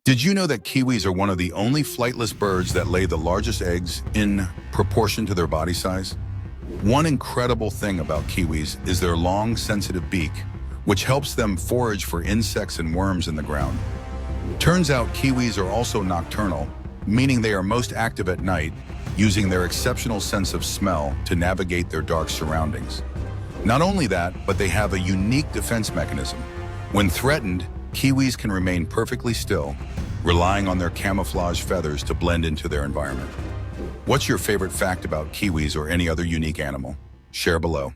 Did you know that kiwis are one of the only flightless birds that lay the largest eggs in proportion to their body size? One incredible thing about kiwis is their long, sensitive beak, which helps them forage for insects and worms in the ground. Turns out kiwis are also nocturnal, meaning they are most active at night, using their exceptional sense of smell to navigate their dark surroundings. Not only that, but they have a unique defense mechanism. When threatened, kiwis can remain perfectly still, relying on their camouflage feathers to blend into their environment. What's your favorite fact about kiwis or any other unique animal? Share below.